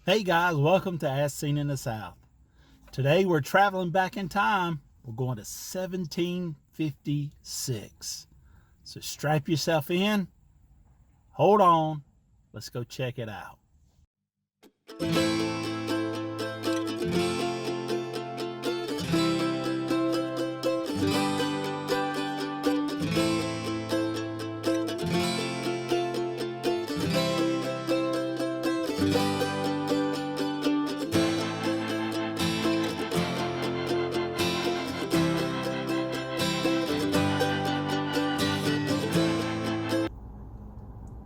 Hey guys, welcome to As Seen in the South. Today we're traveling back in time. We're going to 1756. So strap yourself in, hold on, let's go check it out.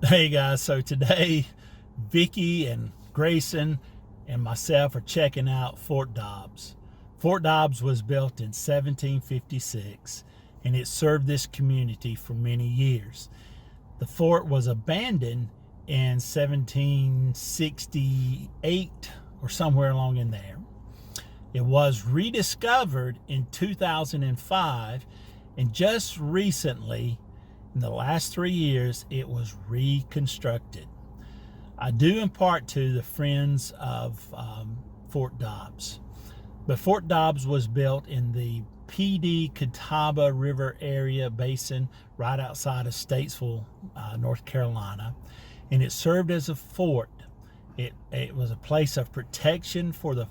Hey guys, so today Vicky and Grayson and myself are checking out Fort Dobbs. Fort Dobbs was built in 1756 and it served this community for many years. The fort was abandoned in 1768 or somewhere along in there. It was rediscovered in 2005, and just recently, in the last 3 years, it was reconstructed. I do in part to the friends of Fort Dobbs. But Fort Dobbs was built in the PD Catawba River area basin right outside of Statesville, North Carolina. And it served as a fort. It was a place of protection for the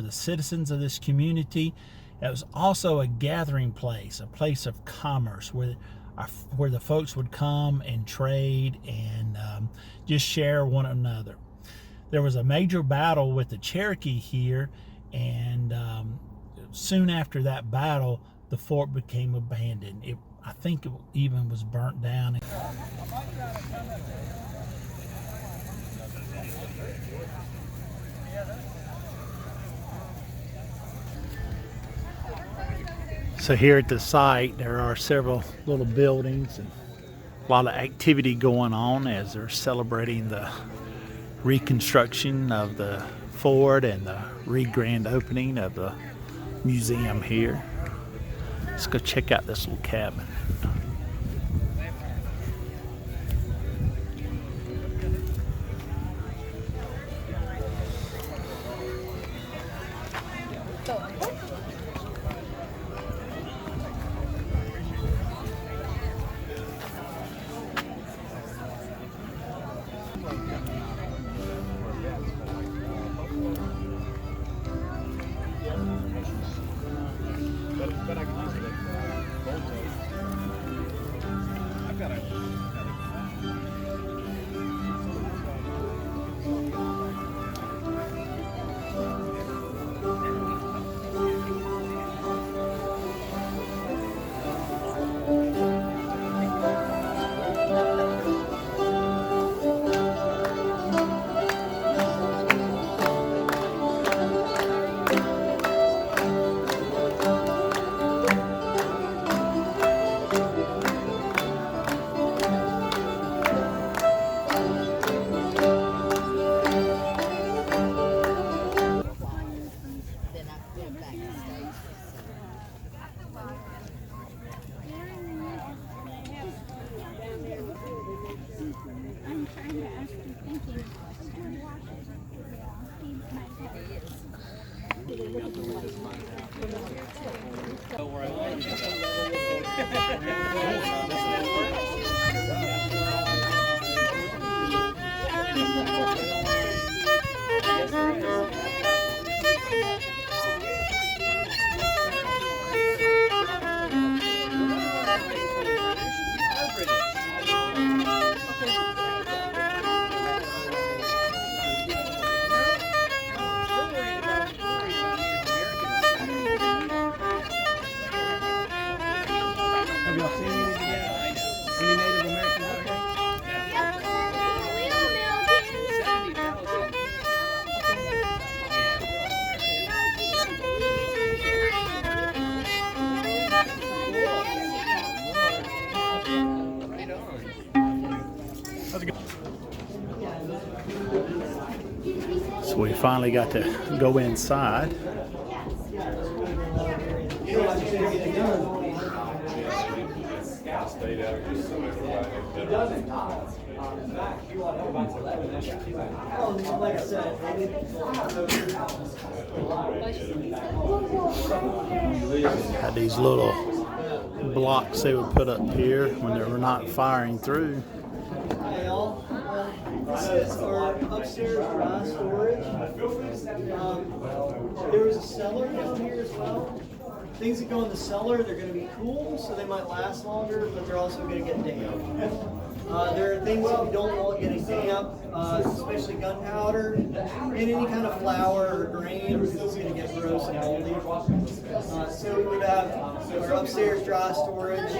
citizens of this community. It was also a gathering place, a place of commerce where the folks would come and trade and just share one another. There was a major battle with the Cherokee here, and soon after that battle, the fort became abandoned. I think it even was burnt down. So here at the site, there are several little buildings and a lot of activity going on as they're celebrating the reconstruction of the fort and the grand opening of the museum here. Let's go check out this little cabin. But I can use it like I've got a So we finally got to go inside. Like I said, Had these little blocks they would put up here when they were not firing through. hey all. This is our upstairs dry storage. There was a cellar down here as well. Things that go in the cellar, they're going to be cool, so they might last longer, but they're also going to get damp. There are things that you don't want getting damp, especially gunpowder, and any kind of flour or grain, because it's going to get gross and moldy. So we would have our upstairs dry storage.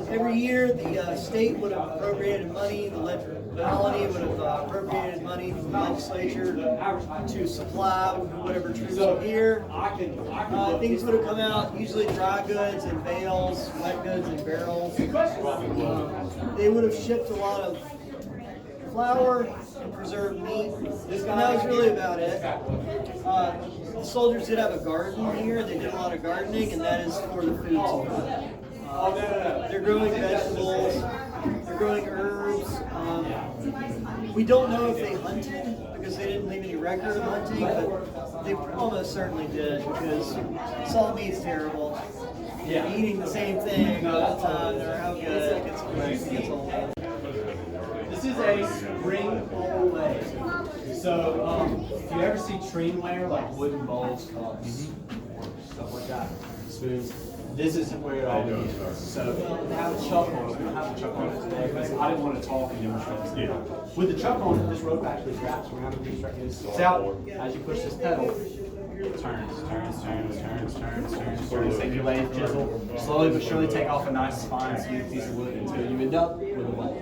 Every year, the state would have appropriated money, the colony would have appropriated money from the legislature to supply whatever troops are here. Things would have come out, usually dry goods in bales, wet goods in barrels. They would have shipped a lot of flour and preserved meat, and that was really about it. The soldiers did have a garden here. They did a lot of gardening, and that is for the food supply. They're growing vegetables, they're growing herbs. We don't know if they hunted because they didn't leave any record of hunting, but they almost certainly did because salt meat's terrible. Eating the same thing all the time, no matter how good it gets gross, it gets old. This is a spring bowl leg. So if you ever see trainware, like wooden bowls, cups, stuff like that, spoons, this is where it all begins. So they have a chuck on it. We don't have a chuck on it today because I didn't want to talk and demonstrate this. With the chuck on it, this rope actually wraps around the reconstructed. It's out as you push this pedal. Turns. Take your lathe chisel, slowly but surely take off a nice fine smooth piece of wood until you end up with a well.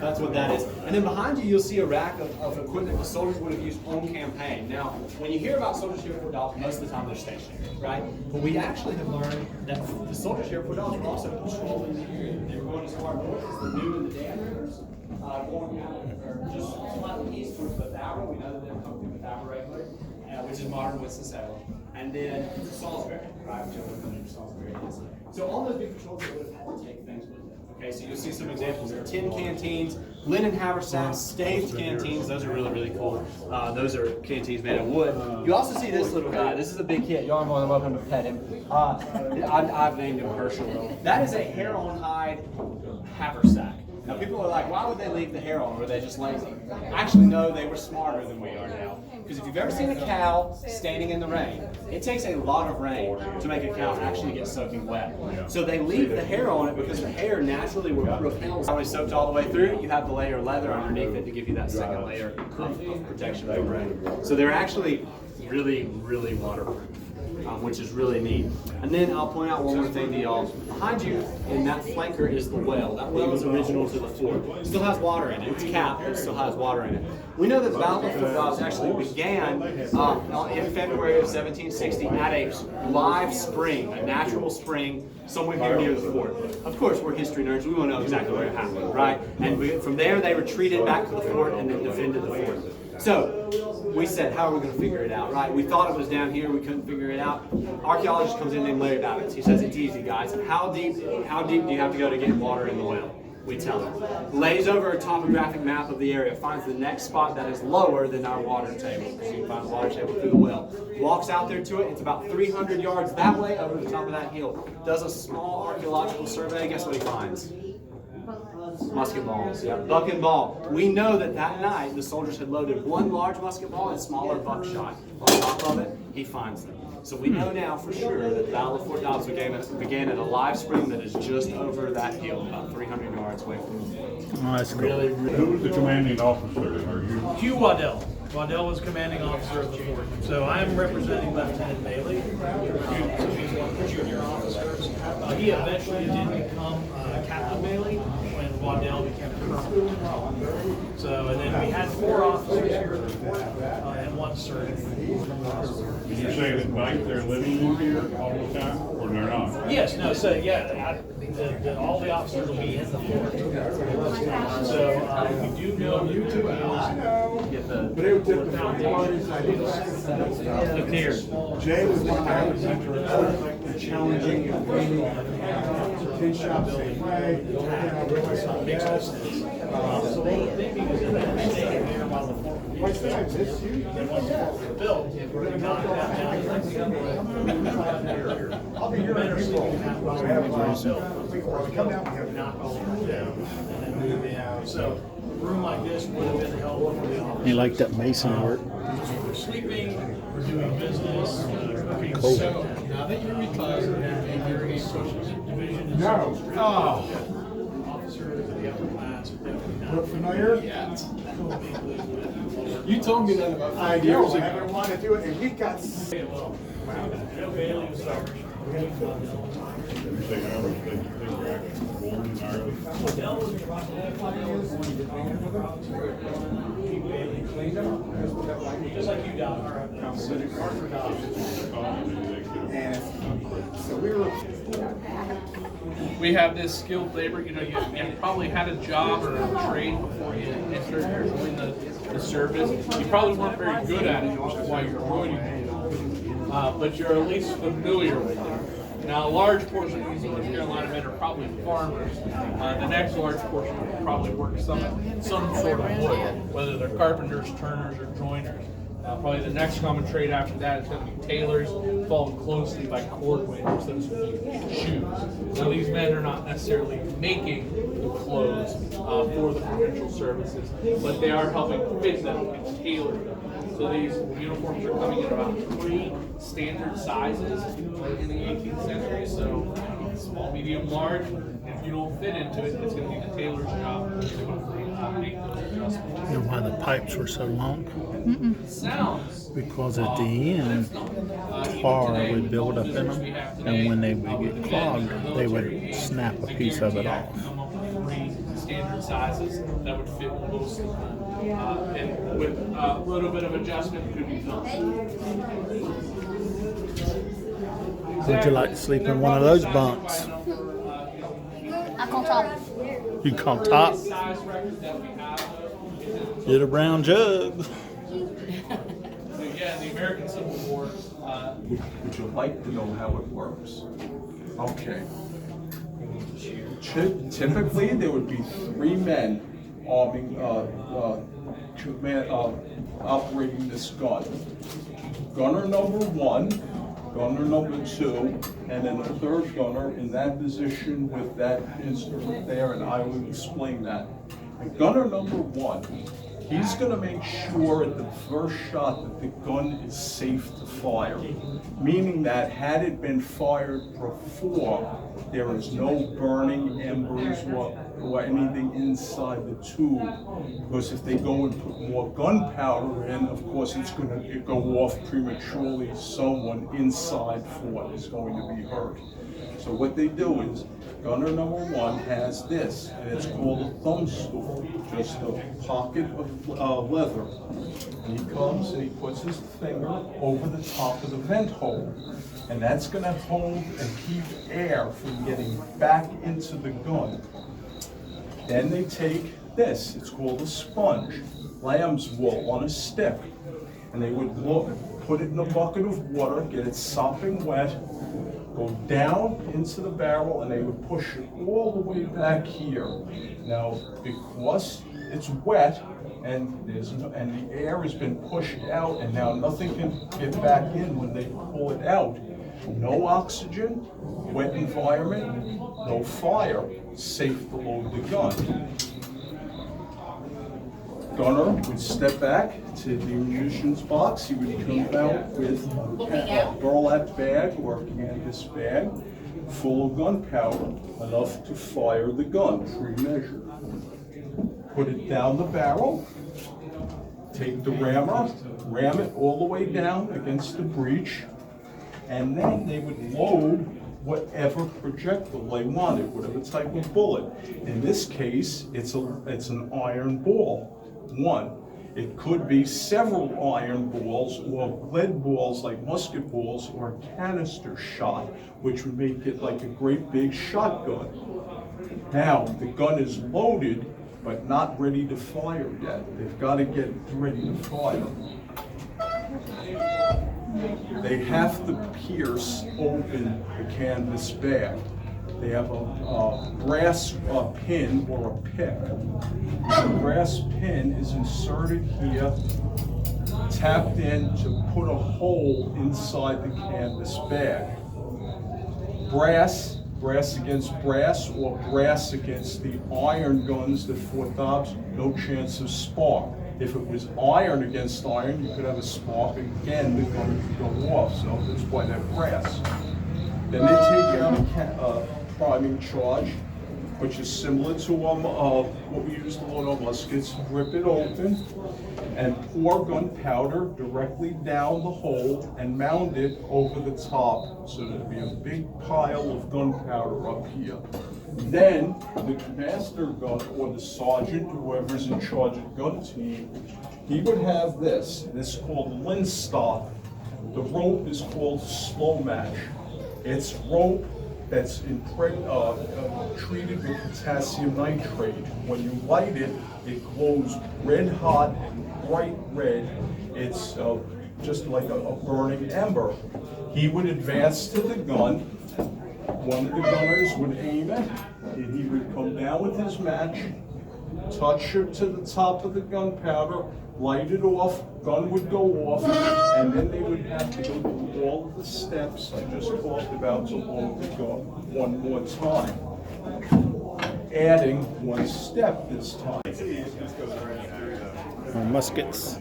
That's what that is. And then behind you, you'll see a rack of equipment the soldiers would have used on campaign. Now, when you hear about soldiers here at Fort Dobbs, most of the time they're stationary, right? But we actually have learned that the soldiers here at Fort Dobbs were also patrolling the area. They were going as far north as the New and the Dan rivers, going out or just slightly east towards Fifth Avenue. We know that they're coming through Fifth Avenue regularly, which is modern Winston-Salem. And then Salisbury, right? Whichever one Salisbury is. So all those big patrols they would have had to take things with them. Okay, so you'll see some examples of tin canteens, linen haversacks, staved canteens. Those are really, really cool. Those are canteens made of wood. You also see this little guy. This is a big kid. Y'all are more than welcome to pet him. I've named him Herschel. That is a hair-on hide haversack. Now people are like, why would they leave the hair on? Were they just lazy? Actually, no, they were smarter than we are now. Because if you've ever seen a cow standing in the rain, it takes a lot of rain to make a cow actually get soaking wet. So they leave the hair on it because the hair naturally will repel. It's already soaked all the way through. You have the layer of leather underneath it to give you that second layer of protection from rain. So they're actually really, really waterproof. Which is really neat. And then I'll point out one more thing to y'all. Behind you in that flanker is the well. That well is original to the fort. It still has water in it. It's capped, but it still has water in it. We know that the Battle of Fort Dobbs actually began in February of 1760 at a live spring, a natural spring, somewhere here near the fort. Of course, we're history nerds. We want to know exactly where it happened, right? And from there, they retreated back to the fort and then defended the fort. So we said, how are we going to figure it out, right? We thought it was down here. We couldn't figure it out. Archaeologist comes in named Larry Babbitt. He says, it's easy, guys. How deep do you have to go to get water in the well? We tell him. Lays over a topographic map of the area, finds the next spot that is lower than our water table. So you can find the water table through the well. Walks out there to it. It's about 300 yards that way over the top of that hill. Does a small archaeological survey. Guess what he finds? Musket balls, buck and ball. We know that night the soldiers had loaded one large musket ball and smaller buckshot. On top of it, he finds them. So we know now for sure that the Battle of Fort Dobbs began at a live spring that is just over that hill, about 300 yards away from the fort. Oh, that's cool. Really, Who was the commanding officer? Are you? Hugh Waddell. Waddell was commanding officer of the fort. So I'm representing Lieutenant Bailey. So he's one of the junior officers. He eventually did become Captain Bailey when Waddell became colonel. So, and then we had 4 officers here at the fort and 1 sergeant. Did you say at night they're living in here all the time, or they're not? Yes, no, so yeah, all the officers will be in the fort. So we do know that get the But it would take the here. Jay was one I was interested challenging and bringing tin shops. Makes all sense. So what we're thinking is that that staying there while the fort was being built. Then once the fort was built, we're going to knock that down. The men are sleeping in that while the fort was built. Knock all of it down and then move in. So a room like this would have been helpful for the office. He liked that mason work. We're sleeping, we're doing business, cooking. Cool. So now that you're retired, and you're a social division is officers of the upper class are definitely not. Look familiar? You told me that about 5 I years know, ago. I've been wanting to do it, and we got. Joe Bailey was our. They have golden Ireland. Dell was just like you, Doc, Authur Dobbs. And so we were. We have this skilled labor. You know, you probably had a job or a trade before you entered or joined the service. You probably weren't very good at it, which is why you're joining it. But you're at least familiar with it. Now, a large portion of these North Carolina men are probably farmers. The next large portion will probably work some sort of wood, whether they're carpenters, turners, or joiners. Probably the next common trade after that is going to be tailors, followed closely by cord weavers. Those would be shoes. So these men are not necessarily making the clothes for the provincial services, but they are helping fit them and tailor them. So these uniforms are coming in about 3 standard sizes in the 18th century. So small, medium, large. If you don't fit into it, it's going to be the tailor's job to make those adjustments. You know why the pipes were so long? Sounds. Because at the end, tar would build up in them, and when they would get clogged, they would snap a piece of it off. Come up with 3 standard sizes that would fit most of them. And with a little bit of adjustment could be done. Would you like to sleep in one of those bunks? I can top. You can come top, Size records that we have, get a brown jug. so yeah, the American Civil War. Would you like to know how it works? Okay. Typically, there would be 3 men arming, operating this gun. Gunner number 1, gunner number 2, and then a 3rd gunner in that position with that instrument there, and I will explain that. And gunner number 1, he's going to make sure at the first shot that the gun is safe to fire, meaning that had it been fired before, there is no burning embers or anything inside the tube, because if they go and put more gunpowder in, of course it's going to go off prematurely. Someone inside fort is going to be hurt. So what they do is, gunner number 1 has this, and it's called a thumb stool, just a pocket of leather. And he comes and he puts his finger over the top of the vent hole, and that's going to hold and keep air from getting back into the gun. Then they take this, it's called a sponge, lamb's wool on a stick, and they would put it in a bucket of water, get it sopping wet, go down into the barrel, and they would push it all the way back here. Now, because it's wet and the air has been pushed out, and now nothing can get back in when they pull it out. No oxygen, wet environment, no fire, safe to load the gun. Gunner would step back to the munitions box. He would come out with a burlap bag or a canvas bag full of gunpowder, enough to fire the gun, pre-measured. Put it down the barrel, take the rammer, ram it all the way down against the breech, and then they would load whatever projectile they wanted, whatever type of bullet. In this case, it's an iron ball. 1. It could be several iron balls or lead balls like musket balls or canister shot, which would make it like a great big shotgun. Now, the gun is loaded, but not ready to fire yet. They've got to get ready to fire. They have to pierce open the canvas bag. They have a brass pin or a pick. The brass pin is inserted here, tapped in to put a hole inside the canvas bag. Brass against brass, or brass against the iron guns that Fort Dobbs, no chance of spark. If it was iron against iron, you could have a spark, and again, the gun could go off, so that's why they're brass. Then they take out a priming charge, which is similar to what we use to load our muskets. Rip it open and pour gunpowder directly down the hole and mound it over the top, so there'd be a big pile of gunpowder up here. Then the master gun, or the sergeant, whoever's in charge of the gun team, he would have this called linstock. The rope is called slow match. It's rope that's treated with potassium nitrate. When you light it, it glows red hot and bright red. It's just like a burning ember. He would advance to the gun. One of the gunners would aim it, and he would come down with his match, touch it to the top of the gunpowder, light it off, gun would go off, and then they would have to go through all of the steps I just talked about to load the gun one more time, adding one step this time. Muskets.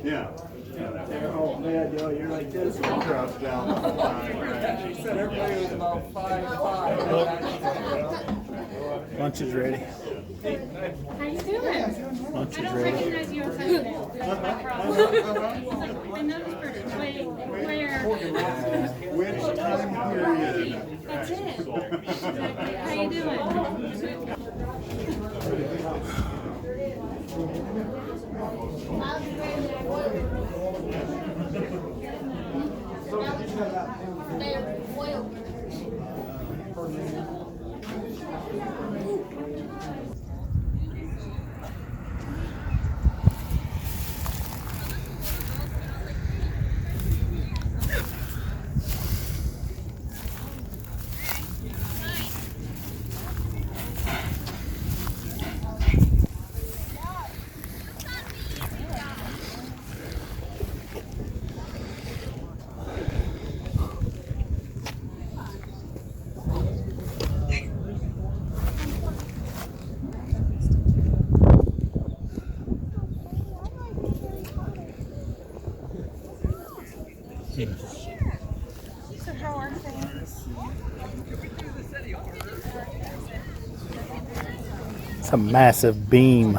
Yeah. Oh man, you're like this. Drops down. She said everybody was about 5'5". Lunch is ready. How you doing? Lunch I is don't ready. recognize you on thumbnail. That's my problem. I know this person. Where? Which time period? That's it. How you doing? They're oil So how are things? It's a massive beam.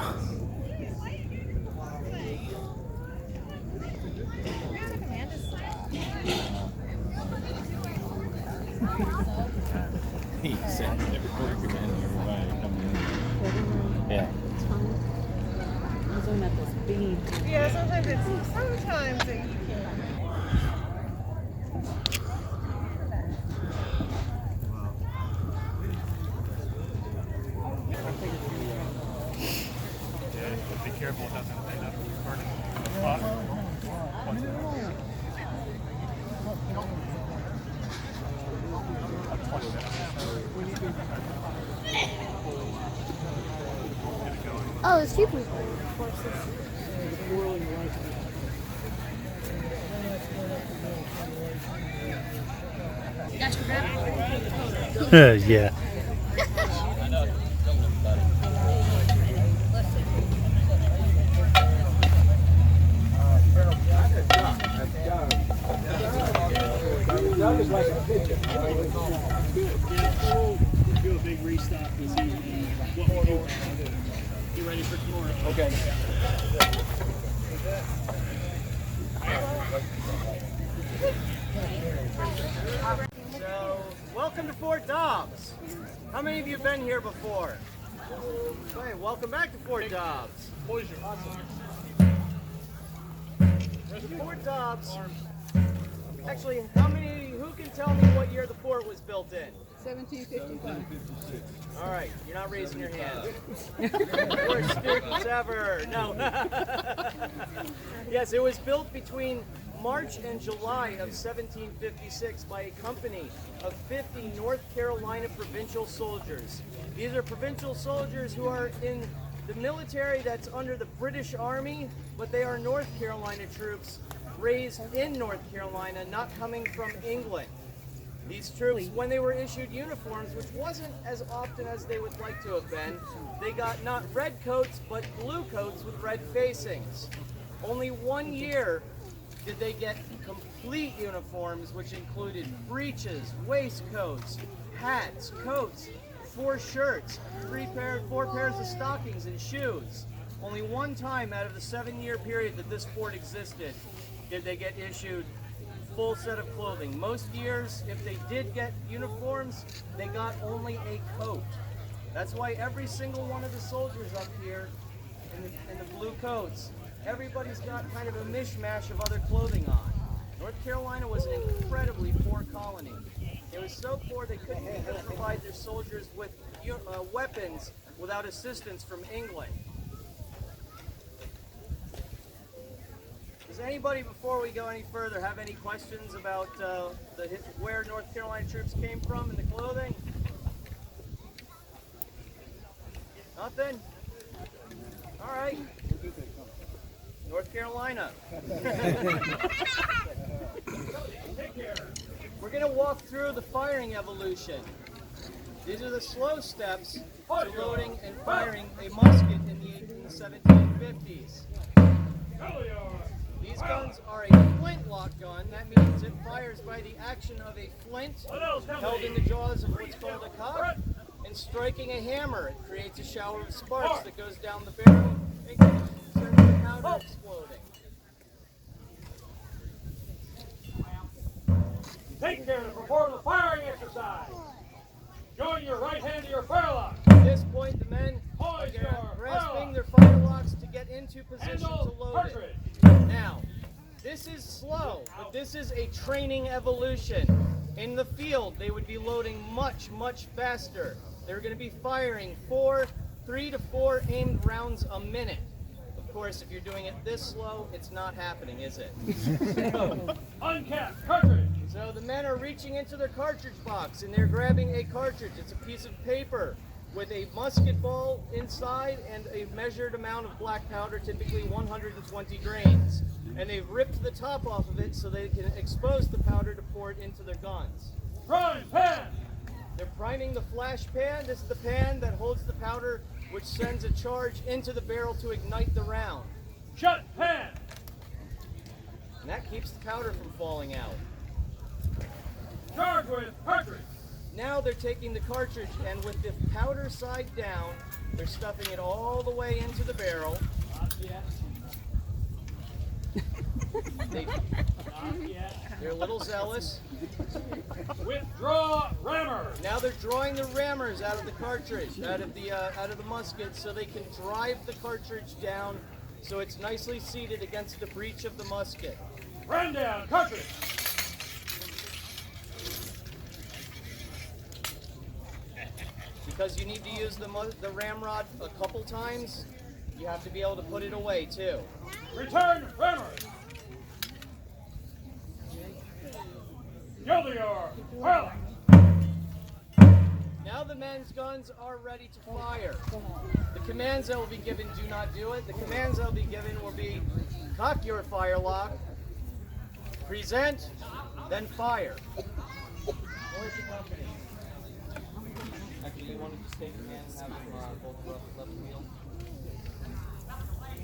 Yeah. Yeah, sometimes it you can't. Be careful, it doesn't end up burning. Oh, it's cheaper. Got your grab? Yeah. Doug is like a pigeon. Do a big restock this evening. What we do. Get ready for tomorrow. Okay. So, welcome to Fort Dobbs. How many of you have been here before? Okay, welcome back to Fort Dobbs. Awesome. Fort Dobbs. Actually, who can tell me what year the fort was built in? 1755. All right, you're not raising your hand. Worst students ever. No. Yes, it was built between March and July of 1756 by a company of 50 North Carolina provincial soldiers. These are provincial soldiers who are in the military that's under the British Army, but they are North Carolina troops raised in North Carolina, not coming from England. These troops, when they were issued uniforms, which wasn't as often as they would like to have been, they got not red coats, but blue coats with red facings. Only 1 year did they get complete uniforms, which included breeches, waistcoats, hats, coats, 4 shirts, 4 pairs of stockings and shoes. Only one time out of the 7-year period that this fort existed did they get issued full set of clothing. Most years, if they did get uniforms, they got only a coat. That's why every single one of the soldiers up here in the blue coats, everybody's got kind of a mishmash of other clothing on. North Carolina was an incredibly poor colony. It was so poor they couldn't even provide their soldiers with weapons without assistance from England. Does anybody, before we go any further, have any questions about where North Carolina troops came from and the clothing? Nothing? All right. North Carolina. We're going to walk through the firing evolution. These are the slow steps to loading and firing a musket in the 1750s. These guns are a flintlock gun. That means it fires by the action of a flint held in the jaws of what's called a cock and striking a hammer. It creates a shower of sparks that goes down the barrel and sends the powder exploding. Take care to perform the firing exercise. Join your right hand to your firelock. At this point, the men are grasping their firelocks to get into position to load it. Now, this is slow, but this is a training evolution. In the field, they would be loading much, much faster. They're going to be firing 3 to 4 aimed rounds a minute. Of course, if you're doing it this slow, it's not happening, is it? Uncapped cartridge. So the men are reaching into their cartridge box and they're grabbing a cartridge. It's a piece of paper with a musket ball inside and a measured amount of black powder, typically 120 grains. And they've ripped the top off of it so they can expose the powder to pour it into their guns. Prime pan. They're priming the flash pan. This is the pan that holds the powder, which sends a charge into the barrel to ignite the round. Shut pan. And that keeps the powder from falling out. Charge with cartridge. Now they're taking the cartridge and with the powder side down, they're stuffing it all the way into the barrel. They're a little zealous. Withdraw rammer. Now they're drawing the rammers out of the cartridge, out of the musket, so they can drive the cartridge down so it's nicely seated against the breech of the musket. Ram down cartridge. Because you need to use the ramrod a couple times, you have to be able to put it away too. Return rammer. Gildear, fire. Now the men's guns are ready to fire. The commands that will be given do not do it. The commands that will be given will be cock your firelock, present, then fire. Where's the company? Actually, you want to just take command and have them both left wheel.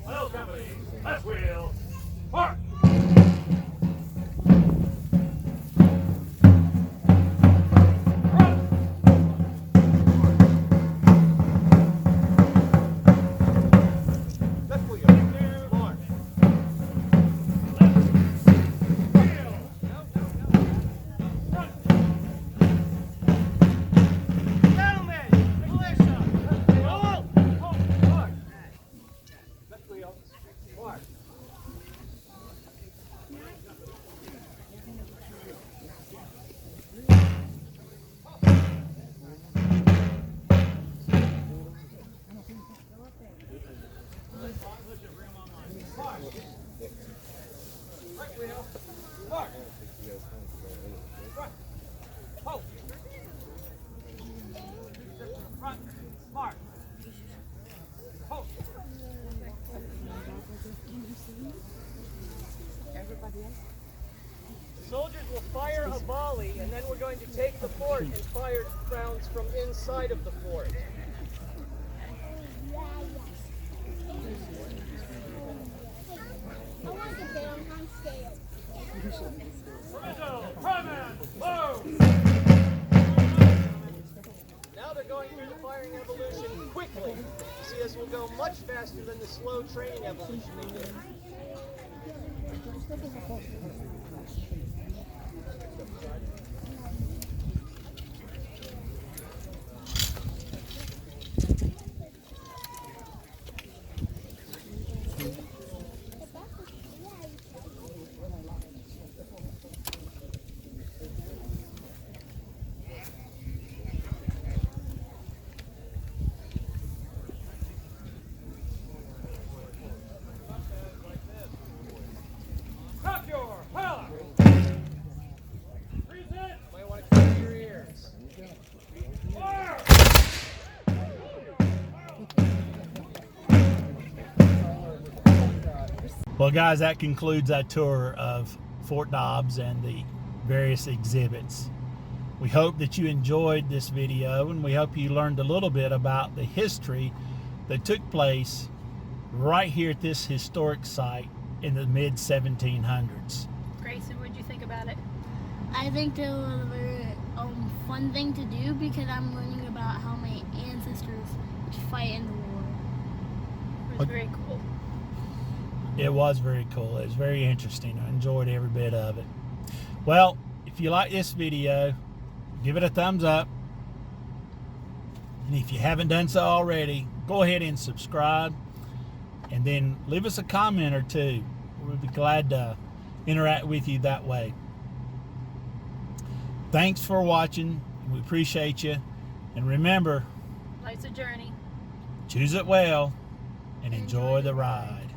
Hello, company. Left wheel. Mark. And then we're going to take the fort and fire rounds from inside of the fort. I want to get on scale. Rizzo, Priman, low! Now they're going through the firing evolution quickly. You see, this will go much faster than the slow training evolution they did. Cock your power! Present! Might want to cover your ears. Fire! Well, guys, that concludes our tour of Fort Dobbs and the various exhibits. We hope that you enjoyed this video, and we hope you learned a little bit about the history that took place right here at this historic site in the mid-1700s. Grayson, what'd you think about it? I think it was a very fun thing to do because I'm learning about how my ancestors would fight in the war. It was very cool. It was very cool. It was very interesting. I enjoyed every bit of it. Well, if you like this video, give it a thumbs up. And if you haven't done so already, go ahead and subscribe. And then leave us a comment or two. We'll be glad to interact with you that way. Thanks for watching. We appreciate you. And remember, Life's a journey. choose it well and enjoy the ride.